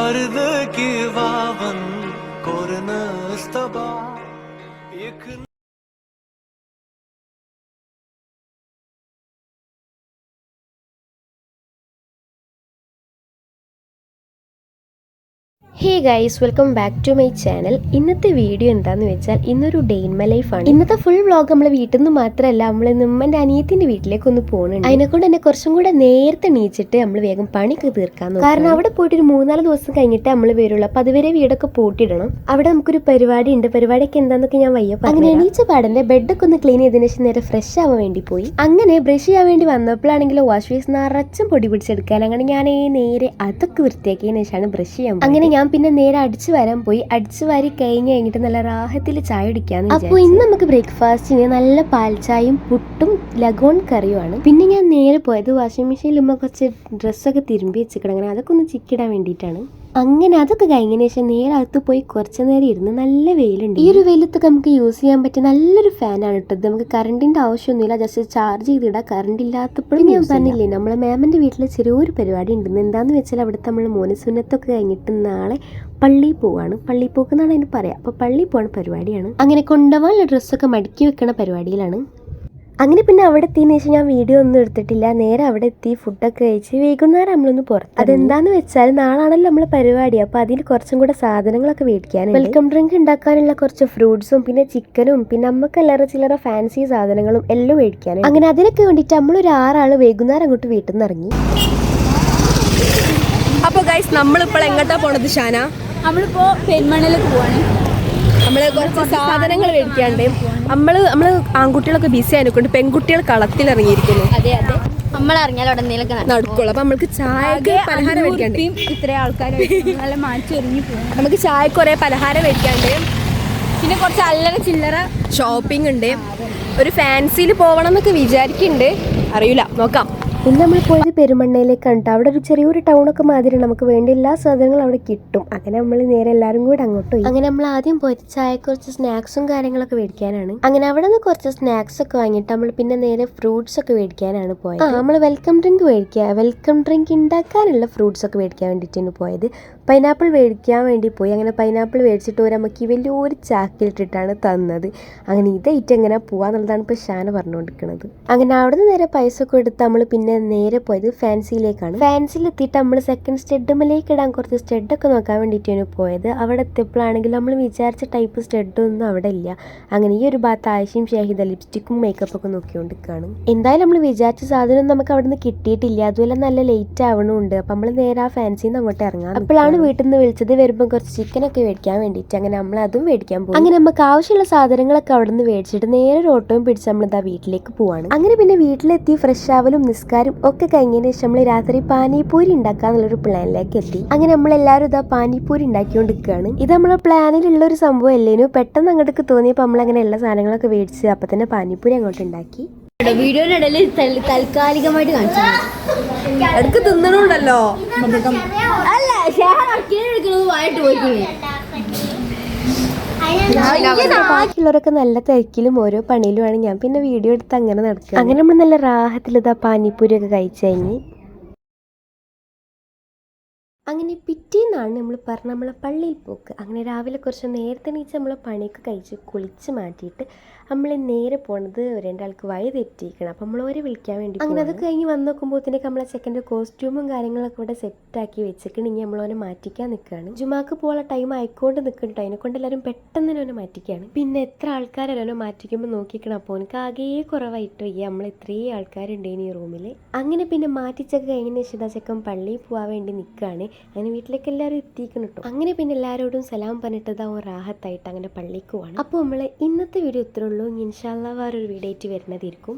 अर्द की वावन कोरनस्तबा एक hey guys, welcome back to my channel. ഇന്നത്തെ വീഡിയോ എന്താണെന്ന് വെച്ചാൽ ഇന്നൊരു ഡേ ഇൻ മൈ ലൈഫാണ്. ഇന്നത്തെ ഫുൾ വ്ളോഗ് നമ്മൾ വീട്ടിൽ നിന്ന് മാത്രമല്ല, നമ്മൾ നമ്മൻ്റെ അനിയത്തിൻ്റെ വീട്ടിലേക്ക് ഒന്ന് പോകുന്നുണ്ട്. അതിനെക്കൊണ്ട് തന്നെ കുറച്ചും കൂടെ നേരത്തെ എണീച്ചിട്ട് നമ്മൾ വേഗം പണിക്ക് തീർക്കാന്ന്. കാരണം അവിടെ പോയിട്ട് ഒരു 3-4 ദിവസം കഴിഞ്ഞിട്ട് നമ്മൾ വരുള്ളൂ. അപ്പോൾ അതുവരെ വീടൊക്കെ പൂട്ടിയിടണം. അവിടെ നമുക്കൊരു പരിപാടി ഉണ്ട്. പരിപാടിയൊക്കെ എന്താണെന്നൊക്കെ ഞാൻ വയ്യ പറഞ്ഞു. അങ്ങനെ എണീച്ച പാടന്നെ ബെഡൊക്കെ ഒന്ന് ക്ലീൻ ചെയ്തതിന് ശേഷം നേരെ ഫ്രഷ് ആവാൻ വേണ്ടി പോയി. അങ്ങനെ ബ്രഷ് ചെയ്യാൻ വേണ്ടി വന്നപ്പോഴാണെങ്കിലും വാഷ് ബേസ് നിറച്ചും പൊടി പിടിച്ചെടുക്കാൻ. അങ്ങനെ ഞാൻ നേരെ അതൊക്കെ വൃത്തിയാക്കിയതിന് ശേഷമാണ് ബ്രഷ് ചെയ്യാൻ. അങ്ങനെ ഞാൻ പിന്നെ നേരെ അടിച്ചു വരാൻ പോയി. അടിച്ചു വാരി കഴിഞ്ഞിട്ട് നല്ല റാഹത്തിൽ ചായ കുടിക്കാന്ന്. അപ്പോൾ ഇന്ന് നമുക്ക് ബ്രേക്ക്ഫാസ്റ്റിന് നല്ല പാൽച്ചായയും പുട്ടും ലഗോൺ കറിയുമാണ്. പിന്നെ ഞാൻ നേരെ പോയത് വാഷിംഗ് മെഷീനിൽ കുറച്ച് ഡ്രസ്സൊക്കെ തിരുമ്പി വെച്ചിക്കണം. അങ്ങനെ അതൊക്കെ ഒന്ന് ചിക്കിടാൻ വേണ്ടിയിട്ടാണ്. അങ്ങനെ അതൊക്കെ കഴിഞ്ഞതിന് ശേഷം നേരെ അകത്ത് പോയി കുറച്ച് നേരം ഇരുന്ന്. നല്ല വെയിലുണ്ട്. ഈ ഒരു വെയിലത്തൊക്കെ നമുക്ക് യൂസ് ചെയ്യാൻ പറ്റിയ നല്ലൊരു ഫാനാണ് ഇട്ടത്. നമുക്ക് കറണ്ടിന്റെ ആവശ്യമൊന്നുമില്ല, ജസ്റ്റ് ചാർജ് ചെയ്തിടാം. കറണ്ട് ഇല്ലാത്തപ്പോഴും ഞാൻ പറഞ്ഞില്ലേ, നമ്മളെ മാമന്റെ വീട്ടിൽ ചെറിയൊരു പരിപാടി ഉണ്ടെന്ന്. എന്താന്ന് വെച്ചാൽ അവിടുത്തെ നമ്മൾ മോനസുന്നത്തൊക്കെ കഴിഞ്ഞിട്ട് നാളെ പള്ളിയിൽ പോവാണ്. പള്ളിയിൽ പോക്കെന്നാണ് അതിന് പറയാം. അപ്പോൾ പള്ളിയിൽ പോകണ പരിപാടിയാണ്. അങ്ങനെ കൊണ്ടുപോകാനുള്ള ഡ്രസ്സൊക്കെ മടക്കി വെക്കണ പരിപാടിയിലാണ്. അങ്ങനെ പിന്നെ അവിടെ എത്തിയതിനു ശേഷം ഞാൻ വീഡിയോ ഒന്നും എടുത്തിട്ടില്ല. നേരെ അവിടെ എത്തി ഫുഡൊക്കെ കഴിച്ച് വൈകുന്നേരം നമ്മളൊന്ന് പുറത്ത്. അതെന്താന്ന് വെച്ചാൽ നാളാണല്ലോ നമ്മളെ പരിപാടി. അപ്പോൾ അതിൽ കുറച്ചും കൂടെ സാധനങ്ങളൊക്കെ മേടിക്കാനുണ്ട്. വെൽക്കം ഡ്രിങ്ക് ഉണ്ടാക്കാനുള്ള കുറച്ച് ഫ്രൂട്ട്സും പിന്നെ ചിക്കനും പിന്നെ നമുക്ക് എല്ലാവരും ചില്ലറ ഫാൻസി സാധനങ്ങളും എല്ലാം മേടിക്കാനും. അങ്ങനെ അതിനൊക്കെ വേണ്ടിയിട്ട് നമ്മളൊരു 6 ആള് വൈകുന്നേരം അങ്ങോട്ട് വീട്ടിൽ നിന്ന് ഇറങ്ങി. അപ്പോൾ ഗൈസ്, നമ്മളിപ്പോൾ എങ്ങോട്ടാ പോണത് ഷാന? നമ്മളിപ്പോൾ പെരുമണയിലേക്ക് പോവാണ്. നമ്മൾ കുറച്ച് സാധനങ്ങൾ മേടിക്കാണ്ട്. നമ്മൾ ആൺകുട്ടികളൊക്കെ ബിസി ആയതുകൊണ്ട് പെൺകുട്ടികൾ കളത്തിലിറങ്ങിയിരിക്കുന്നു. അതെ അതെ, നമ്മൾ ഇറങ്ങിയാൽ അവിടെ എന്തെങ്കിലുമൊക്കെ നടക്കുള്ളൂ. അപ്പം നമ്മൾക്ക് ചായക്ക് പലഹാരം മേടിക്കാണ്ട്. ഇത്രയും ആൾക്കാർ നല്ല മാറ്റി പോകും. നമുക്ക് ചായക്ക് കുറേ പലഹാരം മേടിക്കാണ്ട്. പിന്നെ കുറച്ച് അല്ലറ ചില്ലറ ഷോപ്പിംഗ് ഉണ്ട്. ഒരു ഫാൻസിയിൽ പോകണം എന്നൊക്കെ വിചാരിക്കുന്നുണ്ട്. അറിയില്ല, നോക്കാം. പിന്നെ നമ്മൾ പോയത് പെരുമണ്ണയിലേക്കാണ് കേട്ടോ. അവിടെ ഒരു ചെറിയൊരു ടൗണൊക്കെ മാതിരി നമുക്ക് വേണ്ട എല്ലാ സാധനങ്ങളും അവിടെ കിട്ടും. അങ്ങനെ നമ്മൾ നേരെ എല്ലാവരും കൂടെ അങ്ങോട്ട് പോയി. അങ്ങനെ നമ്മൾ ആദ്യം പോയിട്ട് ചായ കുറച്ച് സ്നാക്സും കാര്യങ്ങളൊക്കെ മേടിക്കാനാണ്. അങ്ങനെ അവിടെ നിന്ന് കുറച്ച് സ്നാക്സ് ഒക്കെ വാങ്ങിയിട്ട് നമ്മൾ പിന്നെ നേരെ ഫ്രൂട്ട്സ് ഒക്കെ മേടിക്കാനാണ് പോയത്. നമ്മൾ വെൽക്കം ഡ്രിങ്ക് മേടിക്കുക, വെൽക്കം ഡ്രിങ്ക് ഉണ്ടാക്കാനുള്ള ഫ്രൂട്ട്സ് ഒക്കെ മേടിക്കാൻ വേണ്ടിയിട്ടാണ് പോയത്. പൈനാപ്പിൾ മേടിക്കാൻ വേണ്ടി പോയി. അങ്ങനെ പൈനാപ്പിൾ മേടിച്ചിട്ട് നമുക്ക് വലിയൊരു ചാക്കിലിട്ടിട്ടാണ് തന്നത്. അങ്ങനെ ഇതായിട്ട് എങ്ങനെ പോവാന്നുള്ളതാണ് ഇപ്പോൾ ഷാന പറഞ്ഞുകൊണ്ടിരിക്കുന്നത്. അങ്ങനെ അവിടെ നിന്ന് നേരെ പൈസ ഒക്കെ എടുത്ത് നമ്മൾ പിന്നെ നേരെ പോയത് ഫാൻസിയിലേക്കാണ്. ഫാൻസിയിൽ എത്തിയിട്ട് നമ്മൾ സെക്കൻഡ് സ്റ്റെഡുമ്മിലേക്ക് ഇടാൻ കുറച്ച് സ്റ്റെഡൊക്കെ നോക്കാൻ വേണ്ടിയിട്ടാണ് പോയത്. അവിടെ എത്തിയപ്പോഴാണെങ്കിലും നമ്മൾ വിചാരിച്ച ടൈപ്പ് സ്റ്റെഡൊന്നും അവിടെ ഇല്ല. അങ്ങനെ ഈ ഒരു ഭാഗത്ത് ആയിഷയും ഷാഹിദ ലിപ്സ്റ്റിക്കും മേക്കപ്പൊക്കെ നോക്കിക്കൊണ്ടിരിക്കുകയാണ്. എന്തായാലും നമ്മൾ വിചാരിച്ച സാധനം നമുക്ക് അവിടെ നിന്ന് കിട്ടിയിട്ടില്ല. അതുപോലെ നല്ല ലേറ്റ് ആവണമുണ്ട്. അപ്പം നമ്മൾ നേരെ ആ ഫാൻസിയിൽ നിന്ന് അങ്ങോട്ട് ഇറങ്ങാം. അപ്പോഴാണ് വീട്ടിൽ നിന്ന് വിളിച്ചത്. വരുമ്പോൾ കുറച്ച് ചിക്കനൊക്കെ മേടിക്കാൻ വേണ്ടിയിട്ട്. അങ്ങനെ നമ്മൾ അതും മേടിക്കാൻ പോകും. അങ്ങനെ നമുക്ക് ആവശ്യമുള്ള സാധനങ്ങളൊക്കെ അവിടെ നിന്ന് മേടിച്ചിട്ട് നേരെ ഒരു ഓട്ടോയും പിടിച്ച് നമ്മളിതാ വീട്ടിലേക്ക് പോവാണ്. അങ്ങനെ പിന്നെ വീട്ടിലെത്തി ഫ്രഷ് ആവലും നിസ്കാരം ഒക്കെ കഴിഞ്ഞതിന് ശേഷം നമ്മൾ രാത്രി പാനിപൂരി ഉണ്ടാക്കാന്നുള്ളൊരു പ്ലാനിലേക്ക് എത്തി. അങ്ങനെ നമ്മളെല്ലാവരും ഇതാ പാനിപൂരി ഉണ്ടാക്കിക്കൊണ്ടിരിക്കുകയാണ്. ഇത് നമ്മളെ പ്ലാനിലുള്ള ഒരു സംഭവം അല്ലേനു. പെട്ടെന്ന് അങ്ങോട്ടേക്ക് തോന്നിയപ്പോൾ നമ്മളങ്ങനെ എല്ലാ സാധനങ്ങളൊക്കെ മേടിച്ച് അപ്പം തന്നെ പാനിപൂരി അങ്ങോട്ട് ഉണ്ടാക്കി. വീഡിയോയുടെ ഇടയിൽ താൽക്കാലികമായിട്ട് കാണിച്ചു അടുക്ക് തിന്നണുണ്ടല്ലോ. അല്ല, എടുക്കുന്നത് വായിട്ട് പോയിട്ടുണ്ട്. ബാക്കിയുള്ളവരൊക്കെ നല്ല തിരക്കിലും ഓരോ പണിയിലുമാണ്. ഞാൻ പിന്നെ വീഡിയോ എടുത്ത് അങ്ങനെ നടക്കുക. അങ്ങനെ നമ്മൾ നല്ല റാഹത്തിൽ ഇതാ പാനിപ്പൂരി ഒക്കെ കഴിച്ചു കഴിഞ്ഞ്. അങ്ങനെ പിറ്റേന്നാണ് നമ്മൾ പറഞ്ഞ നമ്മളെ പള്ളിയിൽ പോക്ക്. അങ്ങനെ രാവിലെ കുറച്ച് നേരത്തെ എണീച്ച് നമ്മൾ പണിയൊക്കെ കഴിച്ച് കുളിച്ച് മാറ്റിയിട്ട് നമ്മൾ നേരെ പോണത് ഒരാൾക്ക് വഴി തെറ്റിയിരിക്കണം. അപ്പം നമ്മൾ ഓരെ വിളിക്കാൻ വേണ്ടി. അങ്ങനെ അത് കഴിഞ്ഞ് വന്ന് നോക്കുമ്പോഴത്തേക്ക് നമ്മളെ ചെക്കൻ്റെ കോസ്റ്റ്യൂമും കാര്യങ്ങളൊക്കെ ഇവിടെ സെറ്റാക്കി വെച്ചിട്ട് ഇനി നമ്മളോനെ മാറ്റിക്കാൻ നിൽക്കുകയാണ്. ജുമാക്ക് പോകാനുള്ള ടൈം ആയിക്കൊണ്ട് നിൽക്കുന്നുണ്ട്. അതിനെക്കൊണ്ട് എല്ലാവരും പെട്ടെന്ന് തന്നെ ഓനെ മാറ്റിക്കുകയാണ്. പിന്നെ എത്ര ആൾക്കാരെല്ലാവരും മാറ്റിക്കുമ്പോൾ നോക്കിക്കണം. അപ്പോൾ എനിക്ക് ആകെ കുറവായിട്ട് ഈ നമ്മൾ ഇത്രയും ആൾക്കാരുണ്ടേന് ഈ റൂമിൽ. അങ്ങനെ പിന്നെ മാറ്റിച്ചൊക്കെ കഴിഞ്ഞ ശേഷം ചെക്കൻ പള്ളിയിൽ പോകാൻ വേണ്ടി നിൽക്കുകയാണ്. അങ്ങനെ വീട്ടിലേക്ക് എല്ലാവരും എത്തിക്കണം കേട്ടോ. അങ്ങനെ പിന്നെ എല്ലാവരോടും സലാം പറഞ്ഞിട്ടതാവും റാഹത്തായിട്ട് അങ്ങനെ പള്ളിക്ക് പോകണം. അപ്പോൾ നമ്മൾ ഇന്നത്തെ വീഡിയോ ഇത്രേ ഉള്ളൂ. ഇൻഷാ അല്ലാഹ് വേറൊരു വീഡിയോ ആയിട്ട് വരുന്നതായിരിക്കും.